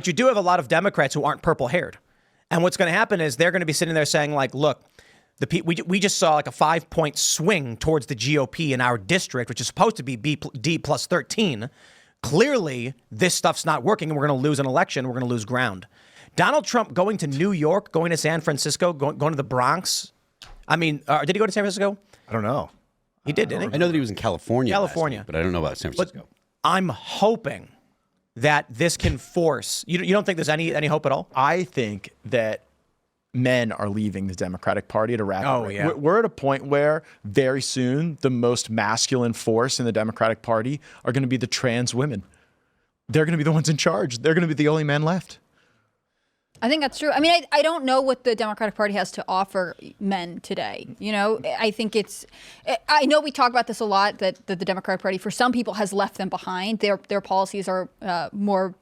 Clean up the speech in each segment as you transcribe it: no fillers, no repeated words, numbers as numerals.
But you do have a lot of Democrats who aren't purple-haired. And what's going to happen is they're going to be sitting there saying, like, look, we just saw like a 5-point swing towards the GOP in our district, which is supposed to be D plus 13. Clearly, this stuff's not working, and we're going to lose an election. We're going to lose ground. Donald Trump going to New York, going to San Francisco, going to the Bronx. I mean, did he go to San Francisco? I don't know. He did, didn't he? I know that he was in California. California. Week, but I don't know about San Francisco. But I'm hoping that this can force. You don't think there's any hope at all? I think that men are leaving the Democratic Party at a rapid rate. Yeah. We're at a point where very soon the most masculine force in the Democratic Party are going to be the trans women. They're going to be the ones in charge. They're going to be the only men left. I think that's true. I mean, I don't know what the Democratic Party has to offer men today. You know, I think I know we talk about this a lot, that the Democratic Party, for some people, has left them behind. Their policies are more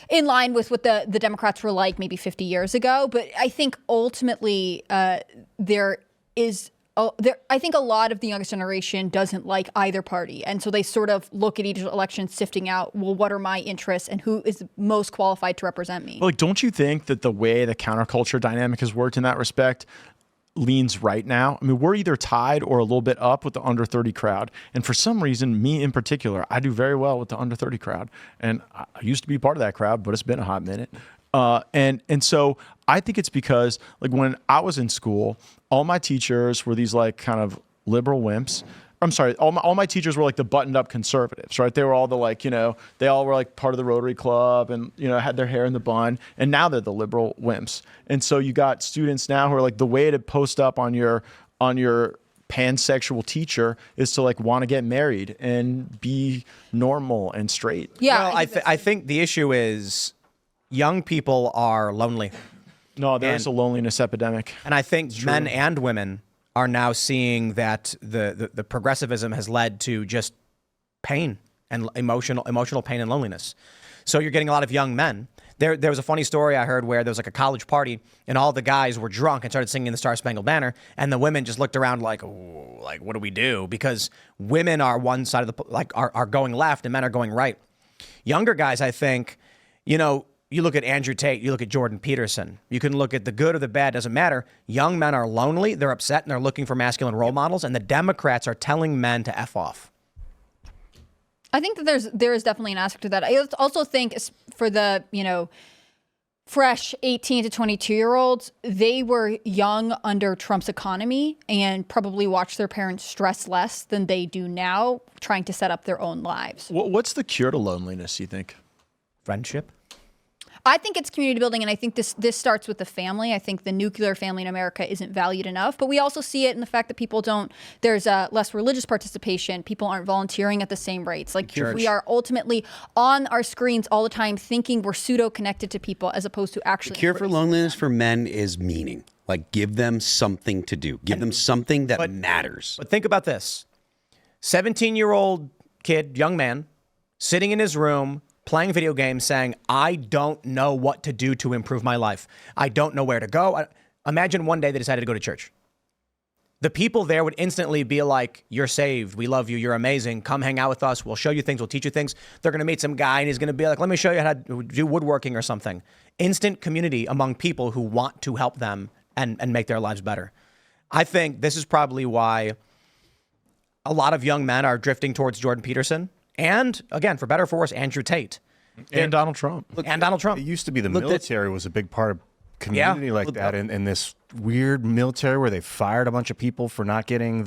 in line with what the Democrats were like maybe 50 years ago. But I think ultimately I think a lot of the youngest generation doesn't like either party. And so they sort of look at each election sifting out, well, what are my interests and who is most qualified to represent me? Well, like, don't you think that the way the counterculture dynamic has worked in that respect leans right now? I mean, we're either tied or a little bit up with the under 30 crowd. And for some reason, me in particular, I do very well with the under 30 crowd. And I used to be part of that crowd, but it's been a hot minute. And so I think it's because, like, when I was in school, all my teachers were these like kind of liberal wimps. I'm sorry, all my teachers were like the buttoned up conservatives, right? They were all the like, you know, they all were like part of the Rotary Club and, you know, had their hair in the bun. And now they're the liberal wimps. And so you got students now who are like, the way to post up on your pansexual teacher is to like want to get married and be normal and straight. Yeah, well, I think the issue is young people are lonely. No, there's a loneliness epidemic. And I think men and women are now seeing that the progressivism has led to just pain and emotional pain and loneliness. So you're getting a lot of young men. There was a funny story I heard where there was like a college party and all the guys were drunk and started singing the Star Spangled Banner, and the women just looked around like, oh, like, what do we do? Because women are one side of are going left and men are going right. Younger guys, I think, you know, you look at Andrew Tate, you look at Jordan Peterson. You can look at the good or the bad, doesn't matter. Young men are lonely, they're upset, and they're looking for masculine role models, and the Democrats are telling men to F off. I think that there is definitely an aspect of that. I also think for the, you know, fresh 18 to 22-year-olds, they were young under Trump's economy and probably watched their parents stress less than they do now, trying to set up their own lives. What's the cure to loneliness, you think? Friendship? I think it's community building, and I think this starts with the family. I think the nuclear family in America isn't valued enough, but we also see it in the fact that people there's less religious participation. People aren't volunteering at the same rates. Like, we are ultimately on our screens all the time thinking we're pseudo-connected to people as opposed to actually. The cure for loneliness for men is meaning. Like, give them something to do. Give them something that matters. But think about this. 17-year-old kid, young man, sitting in his room, playing video games, saying, I don't know what to do to improve my life. I don't know where to go. Imagine one day they decided to go to church. The people there would instantly be like, you're saved. We love you. You're amazing. Come hang out with us. We'll show you things. We'll teach you things. They're going to meet some guy and he's going to be like, let me show you how to do woodworking or something. Instant community among people who want to help them and make their lives better. I think this is probably why a lot of young men are drifting towards Jordan Peterson. And again, for better or for worse, Andrew Tate. And Donald Trump. And Donald Trump. It used to be the military was a big part of community like that. And this weird military where they fired a bunch of people for not getting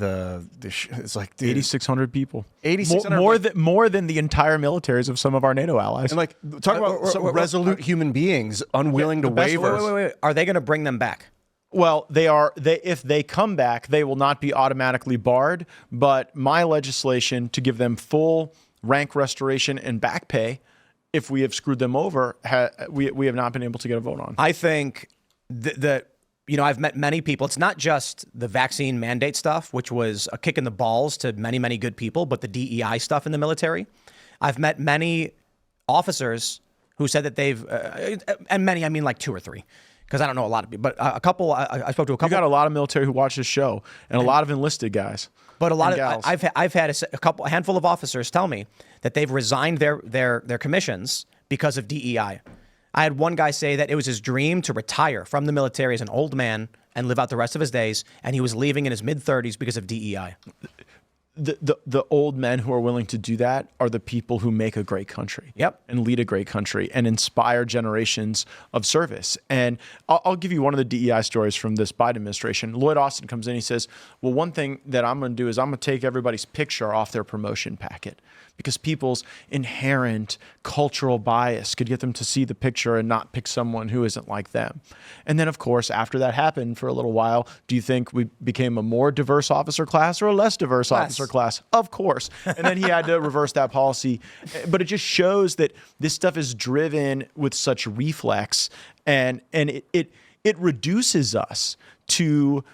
it's like 8,600 people. 8,600 more than the entire militaries of some of our NATO allies. And like, talk about some resolute human beings unwilling to waver. Wait. Are they going to bring them back? Well, if they come back, they will not be automatically barred. But my legislation to give them full rank restoration and back pay, if we have screwed them over, we have not been able to get a vote on. I think that, you know, I've met many people. It's not just the vaccine mandate stuff, which was a kick in the balls to many, many good people, but the DEI stuff in the military. I've met many officers who said that they've, and many, I mean like 2 or 3. Because I don't know a lot of people, but a couple. I spoke to a couple. You got a lot of military who watch this show, and a lot of enlisted guys. But a lot of I've had a handful of officers tell me that they've resigned their commissions because of DEI. I had one guy say that it was his dream to retire from the military as an old man and live out the rest of his days, and he was leaving in his mid-30s because of DEI. The old men who are willing to do that are the people who make a great country. Yep. And lead a great country and inspire generations of service. And I'll give you one of the DEI stories from this Biden administration. Lloyd Austin comes in, he says, well, one thing that I'm going to do is I'm going to take everybody's picture off their promotion packet, because people's inherent cultural bias could get them to see the picture and not pick someone who isn't like them. And then, of course, after that happened for a little while, do you think we became a more diverse officer class or a less diverse officer class? Of course. And then he had to reverse that policy. But it just shows that this stuff is driven with such reflex, and it reduces us to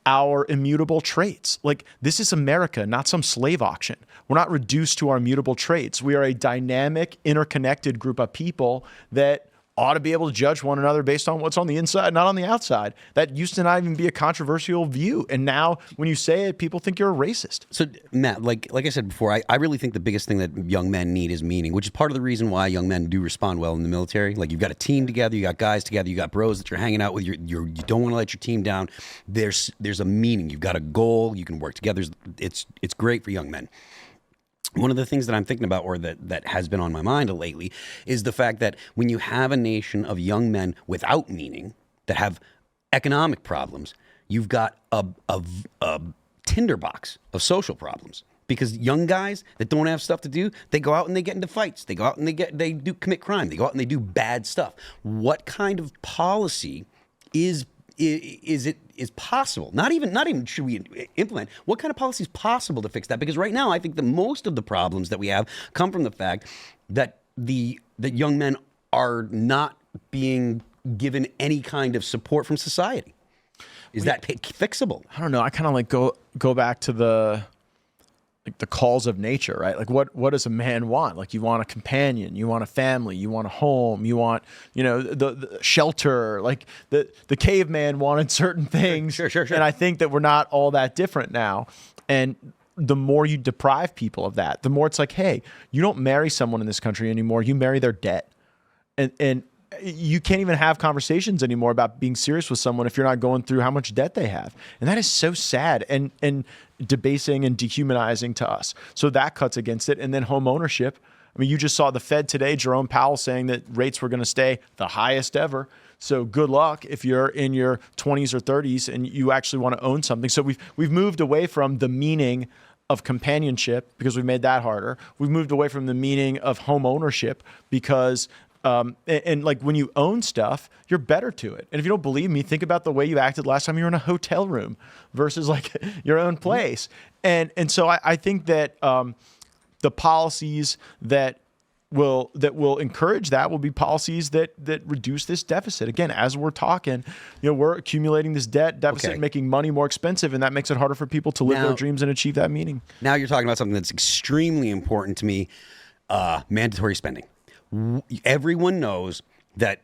our immutable traits. Like, this is America, not some slave auction. We're not reduced to our immutable traits. We are a dynamic, interconnected group of people that ought to be able to judge one another based on what's on the inside, not on the outside. That used to not even be a controversial view. And now when you say it, people think you're a racist. So, Matt, like I said before, I really think the biggest thing that young men need is meaning, which is part of the reason why young men do respond well in the military. Like, you've got a team together, you got guys together, you got bros that you're hanging out with, you don't want to let your team down. There's a meaning. You've got a goal. You can work together. It's great for young men. One of the things that I'm thinking about, or that has been on my mind lately, is the fact that when you have a nation of young men without meaning that have economic problems, you've got a tinderbox of social problems. Because young guys that don't have stuff to do, they go out and they get into fights. They go out and they do commit crime. They go out and they do bad stuff. What kind of policy is possible? Not even should we implement. What kind of policy is possible to fix that? Because right now, I think that most of the problems that we have come from the fact that that young men are not being given any kind of support from society. Is that fixable? I don't know. I kind of like go back to the calls of nature, right? Like, what does a man want? Like, you want a companion, you want a family, you want a home, you want, the shelter. Like, the caveman wanted certain things. Sure. And I think that we're not all that different now. And the more you deprive people of that, the more it's like, hey, you don't marry someone in this country anymore. You marry their debt. And you can't even have conversations anymore about being serious with someone if you're not going through how much debt they have. And that is so sad and debasing and dehumanizing to us. So that cuts against it. And then home ownership. I mean, you just saw the Fed today, Jerome Powell, saying that rates were going to stay the highest ever. So good luck if you're in your 20s or 30s and you actually want to own something. So we've moved away from the meaning of companionship because we've made that harder. We've moved away from the meaning of home ownership because and like, when you own stuff, you're better to it. And if you don't believe me, think about the way you acted last time you were in a hotel room versus like your own place. And so I think that the policies that will encourage that will be policies that reduce this deficit. Again, as we're talking, we're accumulating this debt deficit, making money more expensive, and that makes it harder for people to live their dreams and achieve that meaning. Now you're talking about something that's extremely important to me, mandatory spending. Everyone knows that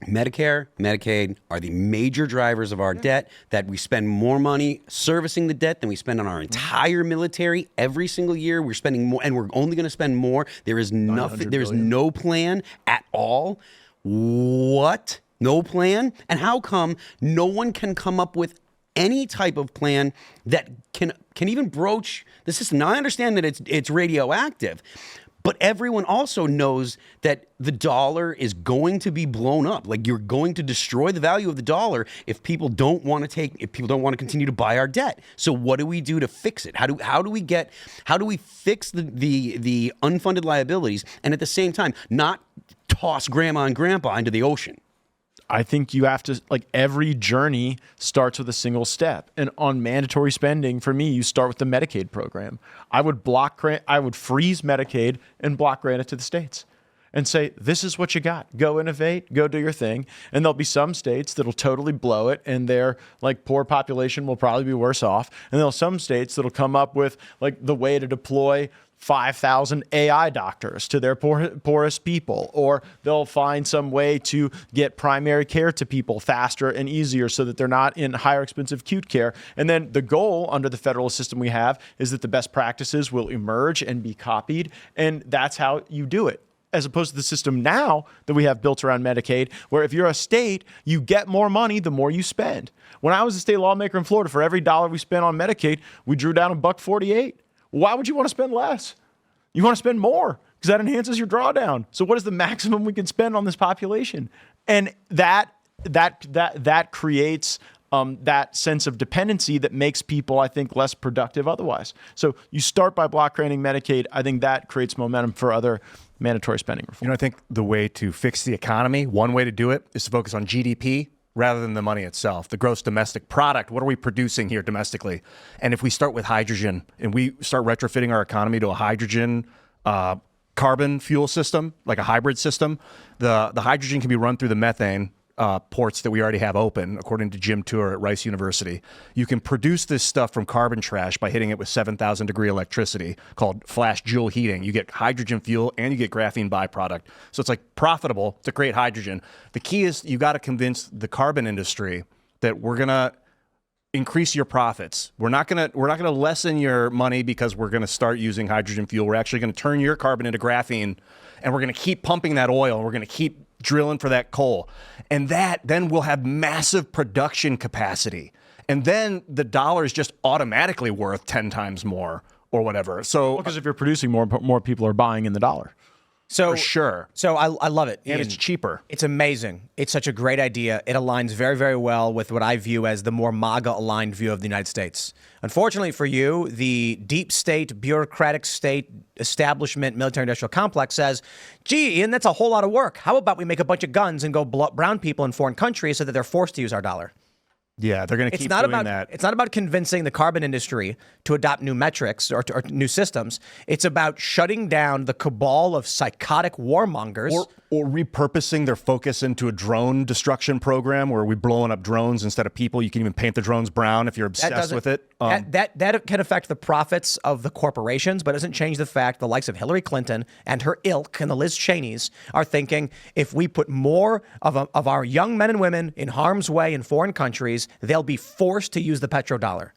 Medicare, Medicaid are the major drivers of our debt, that we spend more money servicing the debt than we spend on our entire military every single year. We're spending more, and we're only going to spend more. There is nothing, there's no plan at all. What? No plan? And how come no one can come up with any type of plan that can even broach the system? Now, I understand that it's radioactive, but everyone also knows that the dollar is going to be blown up. Like, you're going to destroy the value of the dollar if people don't want to continue to buy our debt. So what do we do to fix it? How do we fix the unfunded liabilities and at the same time not toss grandma and grandpa into the ocean? I think you have to, like, every journey starts with a single step. And on mandatory spending, for me, you start with the Medicaid program. I would freeze Medicaid and block grant it to the states and say, this is what you got. Go innovate, go do your thing. And there'll be some states that'll totally blow it, and their poor population will probably be worse off. And there'll some states that'll come up with the way to deploy 5,000 AI doctors to their poorest people, or they'll find some way to get primary care to people faster and easier so that they're not in higher expensive acute care. And then the goal under the federal system we have is that the best practices will emerge and be copied, and that's how you do it. as opposed to the system now that we have built around Medicaid, where if you're a state, you get more money the more you spend. When I was a state lawmaker in Florida, for every dollar we spent on Medicaid, we drew down $1.48. Why would you want to spend less? You want to spend more because that enhances your drawdown. So what is the maximum we can spend on this population? And that creates that sense of dependency that makes people, I think, less productive otherwise. So you start by block granting Medicaid. I think that creates momentum for other mandatory spending reform. I think the way to fix the economy, one way to do it is to focus on GDP rather than the money itself, the gross domestic product. What are we producing here domestically? And if we start with hydrogen and we start retrofitting our economy to a hydrogen carbon fuel system, like a hybrid system, the hydrogen can be run through the methane ports that we already have open, according to Jim Tour at Rice University. You can produce this stuff from carbon trash by hitting it with 7,000 degree electricity called flash joule heating. You get hydrogen fuel and you get graphene byproduct. So it's like profitable to create hydrogen. The key is you got to convince the carbon industry that we're going to increase your profits. We're not going to lessen your money because we're going to start using hydrogen fuel. We're actually going to turn your carbon into graphene, and we're going to keep pumping that oil, and we're going to keep drilling for that coal. And then we'll have massive production capacity. And then the dollar is just automatically worth 10 times more or whatever. So because if you're producing more people are buying in the dollar. So for sure. So I love it. And Ian, it's cheaper. It's amazing. It's such a great idea. It aligns very, very well with what I view as the more MAGA-aligned view of the United States. Unfortunately for you, the deep state, bureaucratic state, establishment, military-industrial complex says, gee, Ian, that's a whole lot of work. How about we make a bunch of guns and go blow up brown people in foreign countries so that they're forced to use our dollar? Yeah, they're going to keep doing that. It's not about convincing the carbon industry to adopt new metrics or new systems. It's about shutting down the cabal of psychotic warmongers. Or repurposing their focus into a drone destruction program where we're blowing up drones instead of people. You can even paint the drones brown if you're obsessed with it. That can affect the profits of the corporations, but doesn't change the fact the likes of Hillary Clinton and her ilk and the Liz Cheneys are thinking if we put more of our young men and women in harm's way in foreign countries, they'll be forced to use the petrodollar.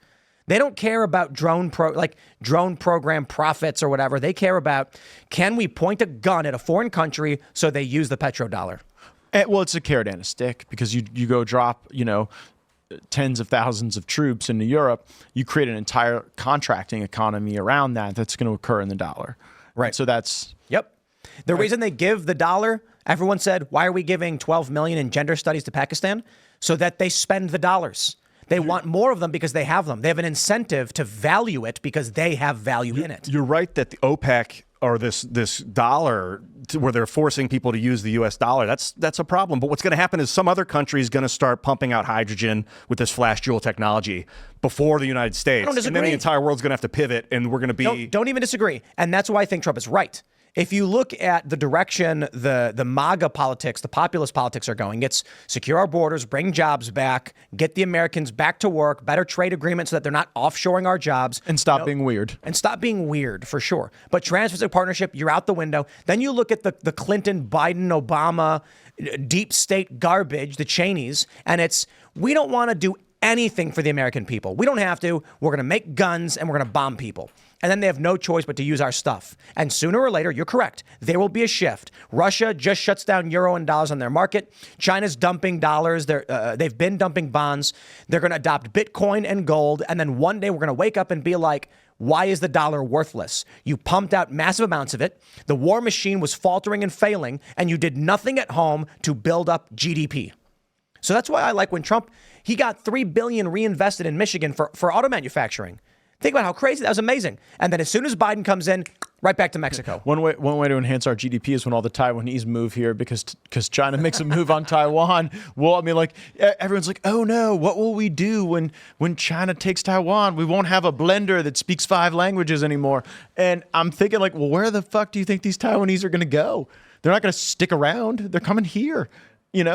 They don't care about drone program profits or whatever. They care about, can we point a gun at a foreign country so they use the petrodollar? Well, it's a carrot and a stick because you go drop, tens of thousands of troops into Europe. You create an entire contracting economy around that's going to occur in the dollar. Right. So that's... Yep. The reason they give the dollar, everyone said, why are we giving $12 million in gender studies to Pakistan? So that they spend the dollars. They want more of them because they have them. They have an incentive to value it because they have value in it. You're right that the OPEC or this dollar where they're forcing people to use the US dollar, that's a problem. But what's going to happen is some other country is going to start pumping out hydrogen with this flash joule technology before the United States. I don't disagree. And then the entire world's going to have to pivot and we're going to be... Don't even disagree. And that's why I think Trump is right. If you look at the direction the MAGA politics, the populist politics are going, it's secure our borders, bring jobs back, get the Americans back to work, better trade agreements so that they're not offshoring our jobs. And stop being weird. And stop being weird, for sure. But Trans-Pacific Partnership, you're out the window. Then you look at the Clinton, Biden, Obama, deep state garbage, the Cheneys, and it's, we don't want to do anything for the American people. We don't have to. We're going to make guns and we're going to bomb people. And then they have no choice but to use our stuff. And sooner or later, you're correct, there will be a shift. Russia just shuts down euro and dollars on their market. China's dumping dollars. They've been dumping bonds. They're going to adopt Bitcoin and gold. And then one day we're going to wake up and be like, why is the dollar worthless? You pumped out massive amounts of it. The war machine was faltering and failing, and you did nothing at home to build up GDP. So that's why I like when Trump, he got $3 billion reinvested in Michigan for auto manufacturing. Think about how crazy that was. Amazing. And then as soon as Biden comes in, right back to Mexico. One way to enhance our GDP is when all the Taiwanese move here because China makes a move on Taiwan. Well, I mean, like everyone's like, oh no, what will we do when China takes Taiwan? We won't have a blender that speaks 5 languages anymore. And I'm thinking like, well, where the fuck do you think these Taiwanese are going to go? They're not going to stick around. They're coming here.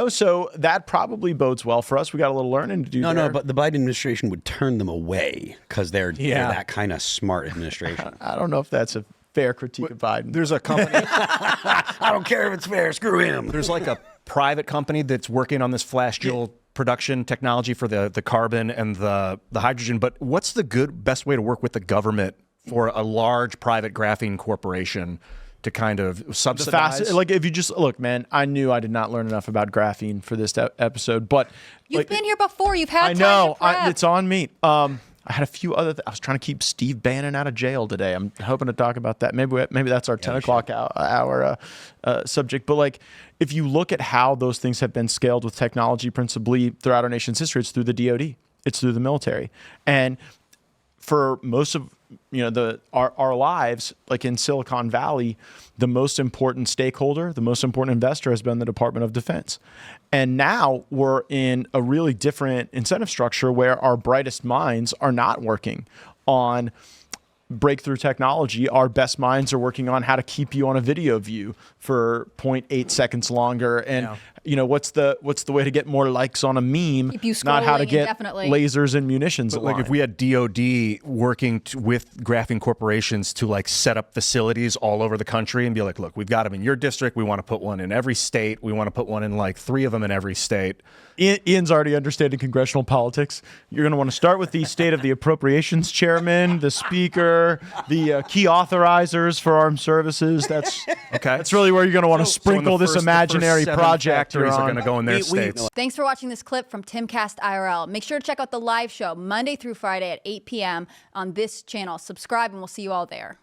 So that probably bodes well for us. We got a little learning to do. No, but the Biden administration would turn them away because they're that kind of smart administration. I don't know if that's a fair critique of Biden. There's a company. I don't care if it's fair. Screw him. There's like a private company that's working on this flash joule production technology for the carbon and the hydrogen. But what's the best way to work with the government for a large private graphene corporation to kind of subsidize. Like if you just look, man, I knew I did not learn enough about graphene for this episode, but You've been here before. You've had I time know to prep. it's on me. I had a few other. I was trying to keep Steve Bannon out of jail today. I'm hoping to talk about that. Maybe that's our 10 o'clock hour subject. But like, if you look at how those things have been scaled with technology, principally throughout our nation's history, it's through the DoD, it's through the military, and for most of our lives, like in Silicon Valley, the most important stakeholder, the most important investor has been the Department of Defense. And now we're in a really different incentive structure where our brightest minds are not working on breakthrough technology. Our best minds are working on how to keep you on a video view for 0.8 seconds longer. And what's the way to get more likes on a meme? Keep you not how to scrolling get indefinitely. lasers and munitions. Like if we had DOD working with graphene corporations to like set up facilities all over the country and be like, look, we've got them in your district. We want to put one in every state. We want to put one in like 3 of them in every state. Ian's already understanding congressional politics. You're going to want to start with the state of the appropriations chairman, the speaker, the key authorizers for armed services. That's okay. That's really where you're going to want to sprinkle this imaginary project. Are going to go in their states. Thanks for watching this clip from Timcast IRL. Make sure to check out the live show Monday through Friday at 8 p.m. on this channel. Subscribe, and we'll see you all there.